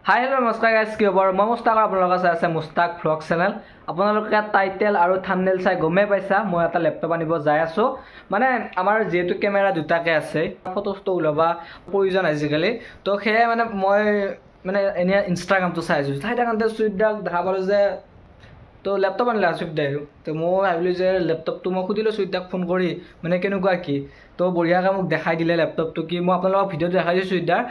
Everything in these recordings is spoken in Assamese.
হাই হেল্ল' নমস্কাৰ গাইজ, কি খবৰ? মই মুস্তাক, আপোনালোকৰ চাই আছে মুস্তাক ভ্লগ চেনেল। আপোনালোকে টাইটেল আৰু থাম্বনেল চাই গমেই পাইছা মই এটা লেপটপ আনিব যাই আছোঁ। মানে আমাৰ যিহেতু কেমেৰা দুটাকৈ আছে, ফটোজটো ওলাবা প্ৰয়োজন আজিকালি, তো সেয়ে মানে মই এনেই ইনষ্টাগ্ৰামটো চাই আছোঁ। চাই থাকোঁতে চুইটদাক দেখা পালোঁ যে তো লেপটপ আনিলে চুইটদাই। তো মই ভাবিলোঁ যে লেপটপটো মই সুধিলোঁ চুইটদাক ফোন কৰি মানে কেনেকুৱা কি, তো বঢ়িয়াকৈ মোক দেখাই দিলে লেপটপটো কি। মই আপোনালোকক ভিডিঅ'টো দেখাই দিছোঁ চুইটদাৰ।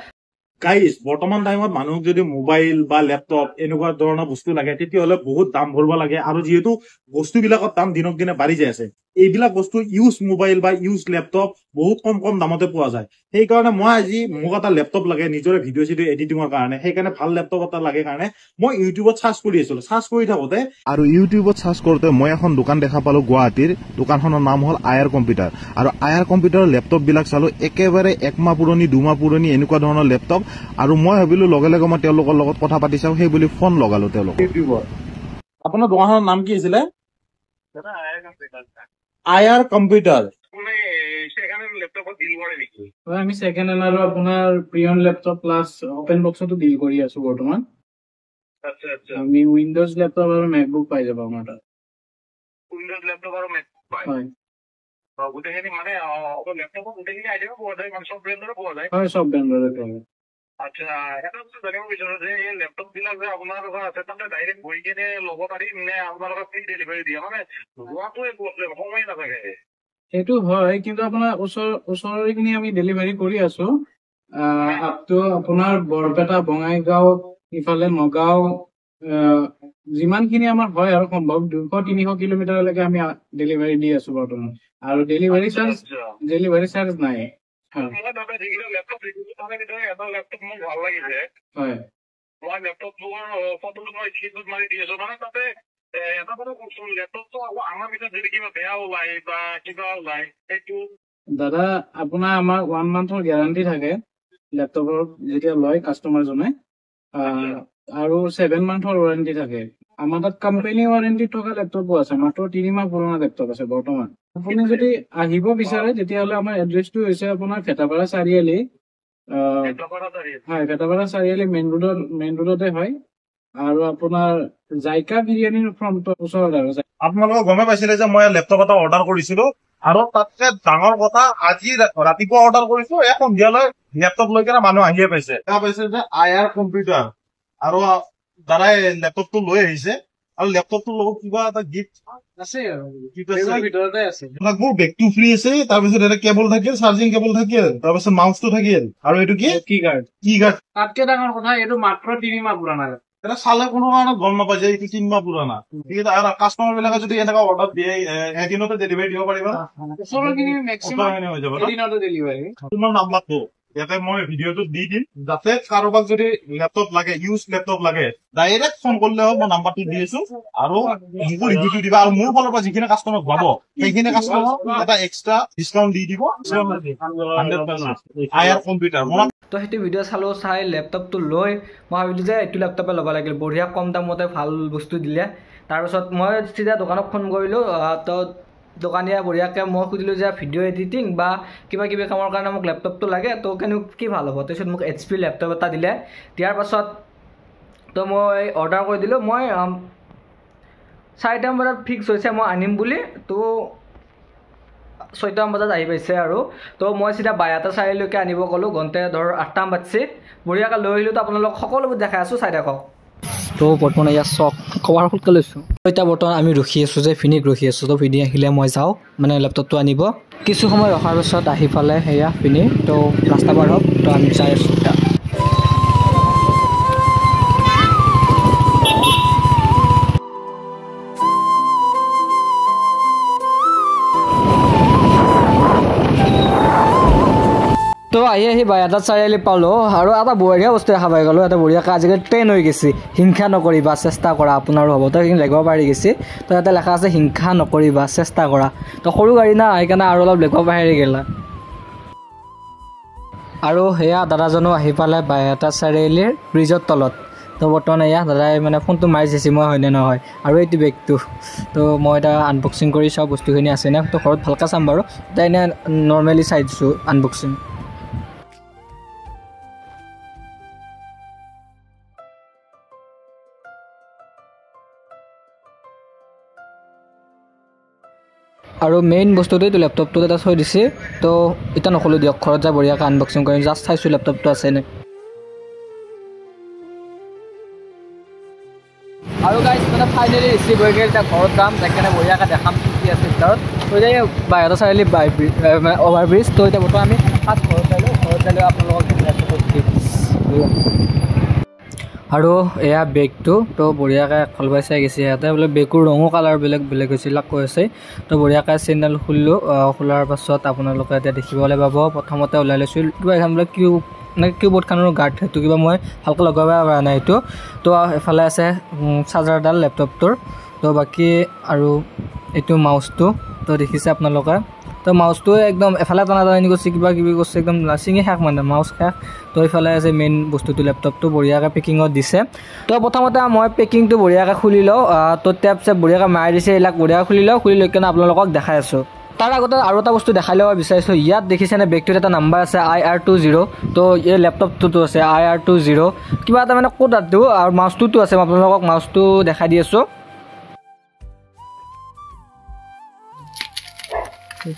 গাইজ বৰ্তমান টাইমত মানুহক যদি মোবাইল বা লেপটপ এনেকুৱা ধৰণৰ বস্তু লাগে তেতিয়াহ'লে বহুত দাম ভৰিব লাগে। আৰু যিহেতু বস্তুবিলাকৰ দাম দিনক দিনে বাঢ়ি যাই আছে, এইবিলাক বস্তু ইউজ মোবাইল বা ইউজ লেপটপ বহুত কম দামতে পোৱা যায়। সেইকাৰণে মই আজি মোক এটা লেপটপ লাগে নিজৰে ভিডিঅ' চিডিঅ' এডিটিঙৰ কাৰণে। সেইকাৰণে ভাল লেপটপ এটা লাগে কাৰণে মই ইউটিউবত চাৰ্চ কৰি আছিলো। চাৰ্চ কৰি থাকোঁতে আৰু ইউটিউবত চাৰ্চ কৰোঁতে মই এখন দোকান দেখা পালো গুৱাহাটীৰ। দোকানখনৰ নাম হ'ল আয়াৰ কম্পিউটাৰ। আৰু আয়াৰ কম্পিউটাৰৰ লেপটপ বিলাক চালো, একেবাৰে 1 মাহ পুৰণি 2 মাহ পুৰণি এনেকুৱা ধৰণৰ লেপটপ। আৰু মই ভাবিলো লগে লগে মই তেওঁলোকৰ লগত কথা পাতি চাওঁ, সেই বুলি ফোন লগালো তেওঁলোকক। ইউটিউবত আপোনাৰ দোকানখনৰ নাম কি আছিলে? আয়াৰ কম্পিউটাৰ। আমি সেকেন্ড হেণ্ড আৰু আপোনাৰ প্ৰিয়ন লেপটপ প্লাছ ওপেন বক্সতো ডিল কৰি আছো বৰ্তমান। আমি উইন্ডোজ লেপটপ আৰু মেকবুক পাই যাব আমাৰ তাত। উইন্ডোজ লেপটপ আৰু মেকবুক পায়। হয়, গোটেইখিনি মানে লেপটপৰ গোটেইখিনি আইটেম পোৱা যায়, মানে সব ব্ৰেণ্ডৰে পোৱা যায়। হয়, সব ব্ৰেণ্ডৰে পোৱা যায়। আচ্ছা, এটা বস্তু জানিব বিচাৰো যে এই লেপটপ বিলাক যে আপোনালোকৰ আছে তাতে ডাইৰেক্ট গৈ কিনে ল'ব পাৰিম নে আপোনালোকে ফ্ৰী ডেলিভাৰী দিয়ে? মানে যোৱাটোৱে প্ৰব্লেম, সময় নাথাকে। সেইটো হয়, কিন্তু আপোনাৰ ওচৰৰে খিনি আমি ডেলিভাৰী কৰি আছো। আপটো আপোনাৰ বৰপেটা, বঙাইগাঁও, ইফালে নগাঁও, যিমানখিনি আমাৰ হয় আৰু সম্ভৱ 200-300 কিলোমিটাৰলৈকে আমি ডেলিভাৰী দি আছো বৰ্তমান। আৰু ডেলিভাৰী চাৰ্জ নাই। লেপটপ মোৰ ভাল লাগিছে। হয়, মই লেপটপটোৰ ফটোটো মই স্ক্ৰীনশ্বট মাৰি দি আছো। মানে তাতে এটা কথা কওকচোন, লেপটপটো আকৌ আমাৰ ভিতৰত যদি কিবা বেয়া ওলাই বা কিবা ওলাই সেইটো? দাদা আপোনাৰ আমাৰ 1 মান্থৰ গেৰাণ্টি থাকে লেপটপৰ যেতিয়া লয় কাষ্টমাৰজনে, আৰু 7 মান্থৰ ৱাৰেণ্টি থাকে। আমাৰ তাত কোম্পানী ৱাৰেণ্টি থকা লেপটপো আছে, মাত্ৰ 3 মাহ পুৰণা লেপটপ আছে বৰ্তমান। আপুনি যদি আহিব বিচাৰে তেতিয়াহ'লে আমাৰ এড্ৰেছটো হৈছে আপোনাৰ ভেটাপাৰা চাৰিআলি। হয়, ভেটাপাৰা চাৰিআলি মেইন ৰোডতে হয়। আৰু আপোনাৰ জাইকা বিৰিয়ানীৰ ফ্ৰণ্টৰ ওচৰত আৰু। আপোনালোকে গমে পাইছিলে যে মই লেপটপ এটা অৰ্ডাৰ কৰিছিলো, আৰু তাতকে ডাঙৰ কথা আজি ৰাতিপুৱা অৰ্ডাৰ কৰিছো, সন্ধিয়ালৈ লেপটপ লৈ কেনে মানুহ আহিয়ে পাইছে। দেখা পাইছে যে আয়াৰ কম্পিউটাৰ আৰু দাদাই লেপটপটো লৈ আহিছে। আৰু লেপটপটোৰ লগত কিবা এটা গিফ্ট আছে আৰু ভিতৰতে আছে। মোৰ বেগটো ফ্ৰী আছে, তাৰপিছত এটা কেবল থাকিল, চাৰ্জিং কেবল থাকিল, তাৰপিছত মাউচটো থাকিল, আৰু এইটো কি গাৰ্ড। তাতকে ডাঙৰ কথা, এইটো মাত্ৰ 3 মাহ পুৰণা। এটা চালে কোনো কাৰণে গম নাপায় যে এইটো 3 মাহ পুৰণা। কাষ্টমাৰ বিলাকে যদি এনেকুৱা অৰ্ডাৰ দিয়ে এদিনতে ডেলিভাৰী দিব পাৰিবা? ওচৰৰখিনি মেক্সিমাম এদিনতে ডেলিভাৰী। তোমাৰ নাম্বাৰটো ইয়াতে মই ভিডিঅ'টো দি দিম, যাতে কাৰোবাক যদি লেপটপ লাগে, ইউজ লেপটপ লাগে, ডাইৰেক্ট ফোন কৰিলে হ'ল। মই নাম্বাৰটো দি আছো, আৰু মোকো ৰিভিউটো দিবা। আৰু মোৰ ফালৰ পৰা যিখিনি কাষ্টমাৰক পাব সেইখিনি কাষ্টমাৰক এটা এক্সট্ৰা ডিছকাউণ্ট দি দিব। 100% আয়াৰ কম্পিউটাৰ। তো সেইটো ভিডিঅ' চালোঁ, চাই লেপটপটো লৈ মই ভাবিলোঁ যে এইটো লেপটপে ল'ব লাগিল। বঢ়িয়া কম দামতে ভাল বস্তু দিলে। তাৰপিছত মই চিধা দোকানক ফোন কৰিলোঁ। তো দোকানীয়ে বঢ়িয়াকৈ মই সুধিলোঁ যে ভিডিঅ' এডিটিং বা কিবা কিবি কামৰ কাৰণে মোক লেপটপটো লাগে, তো কি ভাল হ'ব? তাৰপিছত মোক HP লেপটপ এটা দিলে। দিয়াৰ পাছত তো মই অৰ্ডাৰ কৰি দিলোঁ। মই 4টামান বজাত ফিক্স হৈছে মই আনিম বুলি, তো 6টামান বজাত আহি পাইছে। আৰু তো মই চিধা বাইহাটা চাৰিআলিলৈকে আনিব গ'লোঁ। ঘণ্টে ধৰ 8টামান বাজছে। বঢ়িয়াকৈ লৈ আহিলোঁ। তো আপোনালোক সকলোবোৰ দেখাই আছোঁ, চাই থাকক। তো বৰ্তমান ইয়াত চক কভাৰ ফুটকৈ লৈছোঁ। এতিয়া বৰ্তমান আমি ৰখি আছোঁ যে ফিনিক ৰখি আছোঁ। তো ফিনি আহিলে মই যাওঁ মানে লেপটপটো আনিব। কিছু সময় ৰখাৰ পিছত আহি পালে সেয়া ফিনি। তো ৰাস্তা পাৰ হওক, তো আমি যাই আছোঁ এতিয়া। তো আহি বাইহাটা চাৰিআলি পালোঁ, আৰু এটা বঢ়িয়া বস্তু দেখা পাই গ'লোঁ। এটা বঢ়িয়াকৈ আজিকালি ট্ৰেইন হৈ গৈছে, হিংসা নকৰিবা চেষ্টা কৰা, আপোনাৰো হ'ব। তো সেইখিনি লিখিব পাৰি গৈছে। তো ইয়াতে লেখা আছে হিংসা নকৰিবা চেষ্টা কৰা। তো সৰু গাড়ী না, সেইকাৰণে আৰু অলপ লিখিব পাহৰি গ'লা। আৰু সেয়া দাদাজনো আহি পালে বাইহাটা চাৰিআলিৰ ব্ৰিজৰ তলত। তো বৰ্তমান এয়া দাদাই মানে ফোনটো মাৰি চাইছে মই হয়নে নহয়। আৰু এইটো বেগটো তো মই এতিয়া আনবক্সিং কৰি চাওঁ বস্তুখিনি আছেনে। তো ঘৰত ভালকৈ চাম বাৰু, এতিয়া এনেই নৰ্মেলি চাই দিছোঁ আনবক্সিং। আৰু মেইন বস্তুটো এইটো লেপটপটো এটা থৈ দিছে তো এটা নক'লোঁ দিয়ক ঘৰত যাই বঢ়িয়াকৈ আনবক্সিং কৰিম জাষ্ট চাইছোঁ লেপটপটো আছেনে আৰু গাইজ মানে ফাইনেলি ৰিচিভ হৈ গ'ল এতিয়া ঘৰত যাম সেইকাৰণে বঢ়িয়াকৈ দেখাম কি আছে ভিতৰত তো এতিয়া বাহিৰত চাৰিআলি অভাৰব্ৰিজ তো এতিয়া বৰ্তমান আমি ফাৰ্ষ্ট ঘৰত যাই আপোনালোকক আৰু এয়া বেগটো তো বঢ়িয়াকৈ খলবাই চাই গৈছে ইয়াতে বোলে বেগটোৰ ৰঙো কালাৰ বেলেগ বেলেগ হৈছে কৈ আছে তো বঢ়িয়াকৈ চেইনডাল খুলিলোঁ খোলাৰ পাছত আপোনালোকে এতিয়া দেখিবলৈ পাব প্ৰথমতে ওলাই লৈছোঁ কিবা এখন বোলে কিবৰ্ডখনৰ গাৰ্ড সেইটো কিবা মই ভালকৈ লগাব পৰা নাই এইটো তো এফালে আছে চাৰ্জাৰডাল লেপটপটোৰ তো বাকী আৰু এইটো মাউচটো তো দেখিছে আপোনালোকে তো মাউচটো একদম এফালে টানা টানি কৰিছে কিবা কিবি কৰিছে একদম ছিঙি শেষ মানে মাউচ শেষ তো এইফালে আছে মেইন বস্তুটো লেপটপটো বঢ়িয়াকৈ পেকিঙত দিছে তো প্ৰথমতে মই পেকিংটো বঢ়িয়াকৈ খুলি লওঁ তো টেপ চেপ বঢ়িয়াকৈ মাৰি দিছে এইবিলাক বঢ়িয়াকৈ খুলি লৈ কিনে আপোনালোকক দেখাই আছোঁ তাৰ আগতে আৰু এটা বস্তু দেখাই ল'ব বিচাৰিছোঁ ইয়াত দেখিছেনে বেগটোত এটা নাম্বাৰ আছে IR20 তো এই লেপটপটোতো আছে IR20 কিবা এটা মানে ক'ত আছো আৰু মাউচটোতো আছে মই আপোনালোকক মাউচটো দেখাই দি আছোঁ আৰু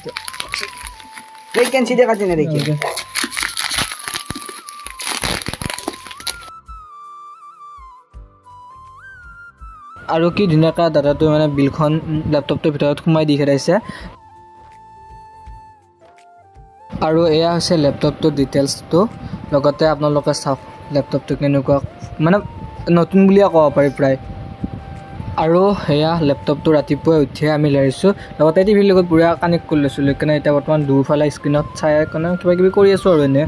কি ধুনীয়াকৈ দাদাটো মানে বিলখন লেপটপটোৰ ভিতৰত সোমাই দি খেদাইছে আৰু এয়া হৈছে লেপটপটোৰ ডিটেইলছটো লগতে আপোনালোকে চাওক লেপটপটো কেনেকুৱা মানে নতুন বুলিয়ে ক'ব পাৰি প্ৰায় আৰু সেয়া লেপটপটো ৰাতিপুৱাই উঠিয়ে আমি লাৰিছোঁ লগতে টিভিৰ লগত পুৰা কানেক্ট কৰি লৈছোঁ সেইকাৰণে এতিয়া বৰ্তমান দুয়োফালে স্ক্ৰীণত চাই কিবা কিবি কৰি আছোঁ আৰু এনে